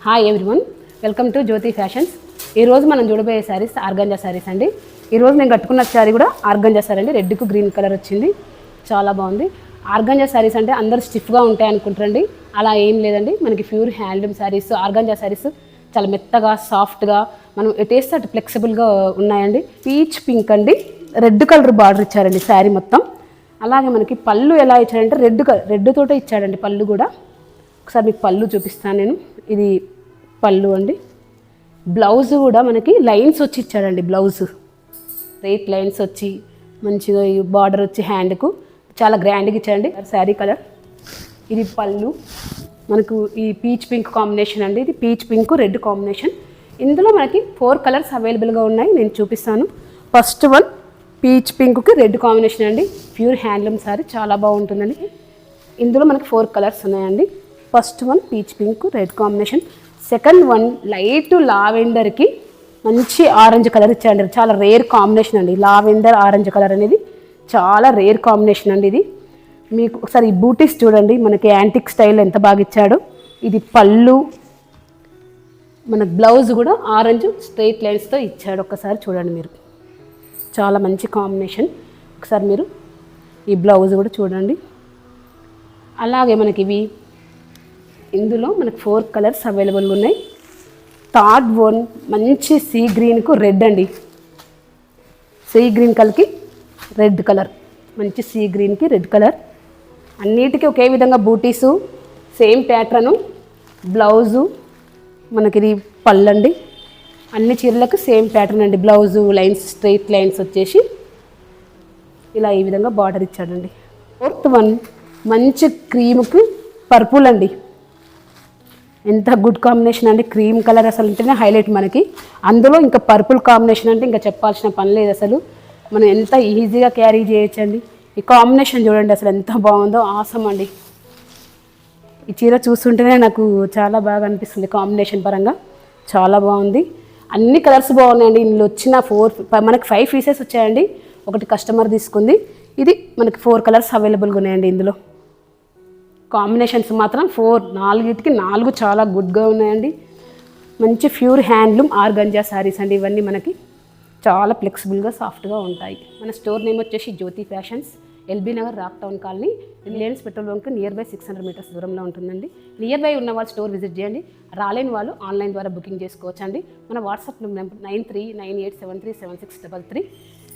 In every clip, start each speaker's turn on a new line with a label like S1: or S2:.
S1: Hi everyone, welcome to Jyothi fashions. ఈరోజు మనం చూడబోయే శారీస్ ఆర్గంజా శారీస్ అండి. ఈరోజు నేను కట్టుకున్న శారీ కూడా ఆర్గంజా శారీ అండి. రెడ్కు గ్రీన్ కలర్ వచ్చింది, చాలా బాగుంది. ఆర్గంజా శారీస్ అంటే అందరు స్టిఫ్గా ఉంటాయి అనుకుంటారండి, అలా ఏం లేదండి. మనకి pure handloom saris, organza saris చాలా మెత్తగా సాఫ్ట్గా మనం ఎటేస్తే అటు ఫ్లెక్సిబుల్గా ఉన్నాయండి. పీచ్ పింక్ అండి, రెడ్ కలర్ బార్డర్ ఇచ్చారండి శారీ మొత్తం. అలాగే మనకి పళ్ళు ఎలా ఇచ్చాడంటే రెడ్ తోటే ఇచ్చాడండి పళ్ళు కూడా. ఒకసారి మీకు పళ్ళు చూపిస్తాను నేను. ఇది పళ్ళు అండి. బ్లౌజ్ కూడా మనకి లైన్స్ వచ్చి ఇచ్చాడండి. బ్లౌజ్ రేట్ లైన్స్ వచ్చి మంచిగా ఈ బార్డర్ వచ్చి హ్యాండ్కు చాలా గ్రాండ్గా ఇచ్చాడండి. శారీ కలర్ ఇది పళ్ళు. మనకు ఈ పీచ్ పింక్ కాంబినేషన్ అండి. ఇది పీచ్ పింక్ రెడ్ కాంబినేషన్. ఇందులో మనకి 4 కలర్స్ అవైలబుల్గా ఉన్నాయి, నేను చూపిస్తాను. ఫస్ట్ వన్ పీచ్ పింక్కి రెడ్ కాంబినేషన్ అండి. ప్యూర్ హ్యాండ్లూమ్ సారీ, చాలా బాగుంటుందండి. ఇందులో మనకి 4 కలర్స్ ఉన్నాయండి. First one peach pink red combination. Second one light లావెండర్కి మంచి ఆరెంజ్ కలర్ ఇచ్చాడండి. చాలా రేర్ కాంబినేషన్ అండి. లావెండర్ ఆరెంజ్ కలర్ అనేది చాలా రేర్ కాంబినేషన్ అండి. ఇది మీకు ఒకసారి ఈ బూటీస్ చూడండి, మనకి యాంటిక్ స్టైల్ ఎంత బాగా ఇచ్చాడు. ఇది పళ్ళు, మన బ్లౌజ్ కూడా ఆరెంజ్ స్ట్రైట్ లైన్స్తో ఇచ్చాడు. ఒక్కసారి చూడండి మీరు, చాలా మంచి కాంబినేషన్. ఒకసారి మీరు ఈ బ్లౌజ్ కూడా చూడండి. అలాగే మనకి ఇవి ఇందులో మనకు 4 కలర్స్ అవైలబుల్గా ఉన్నాయి. థర్డ్ వన్ మంచి సీ గ్రీన్కు రెడ్ అండి. సీ గ్రీన్ కలర్కి రెడ్ కలర్, మంచి సీ గ్రీన్కి రెడ్ కలర్. అన్నిటికీ ఒకే విధంగా బూటీసు, సేమ్ ప్యాటర్ను, బ్లౌజు మనకి ఇది పళ్ళండి. అన్ని చీరలకు సేమ్ ప్యాటర్న్ అండి. బ్లౌజు లైన్స్ స్ట్రైట్ లైన్స్ వచ్చేసి ఇలా ఈ విధంగా బార్డర్ ఇచ్చాడండి. ఫోర్త్ వన్ మంచి క్రీమ్కి పర్పుల్ అండి. ఎంత గుడ్ కాంబినేషన్ అండి. క్రీమ్ కలర్ అసలు ఉంటేనే హైలైట్ మనకి. అందులో ఇంకా పర్పుల్ కాంబినేషన్ అంటే ఇంకా చెప్పాల్సిన పని లేదు అసలు. మనం ఎంత ఈజీగా క్యారీ చేయొచ్చండి. ఈ కాంబినేషన్ చూడండి అసలు ఎంత బాగుందో, ఆసమ్ అండి. ఈ చీర చూస్తుంటేనే నాకు చాలా బాగా అనిపిస్తుంది. కాంబినేషన్ పరంగా చాలా బాగుంది. అన్ని కలర్స్ బాగున్నాయండి. ఇందులో వచ్చిన మనకి 5 పీసెస్ వచ్చాయండి. ఒకటి కస్టమర్ తీసుకుంది. ఇది మనకి 4 కలర్స్ అవైలబుల్గా ఉన్నాయండి. ఇందులో కాంబినేషన్స్ మాత్రం 4 4 చాలా గుడ్గా ఉన్నాయండి. మంచి ప్యూర్ హ్యాండ్లూమ్ ఆర్గంజా శారీస్ అండి. ఇవన్నీ మనకి చాలా ఫ్లెక్సిబుల్గా సాఫ్ట్గా ఉంటాయి. మన స్టోర్ నేమ్ వచ్చేసి Jyothi Fashions, LB Nagar, Rock Town colony, Reliance petrol bunk near by 600 metres దూరంలో ఉంటుందండి. నియర్ బై ఉన్న వాళ్ళు స్టోర్ విజిట్ చేయండి. రాలేని వాళ్ళు ఆన్లైన్ ద్వారా బుకింగ్ చేసుకోవచ్చండి. మన వాట్సాప్ నెంబర్ 9398737633.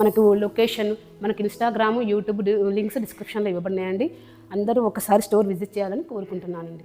S1: మనకు లొకేషన్, మనకి ఇన్స్టాగ్రాము, యూట్యూబ్ లింక్స్ డిస్క్రిప్షన్లో ఇవ్వబడినాయండి. అందరూ ఒకసారి స్టోర్ విజిట్ చేయాలని కోరుకుంటున్నానండి.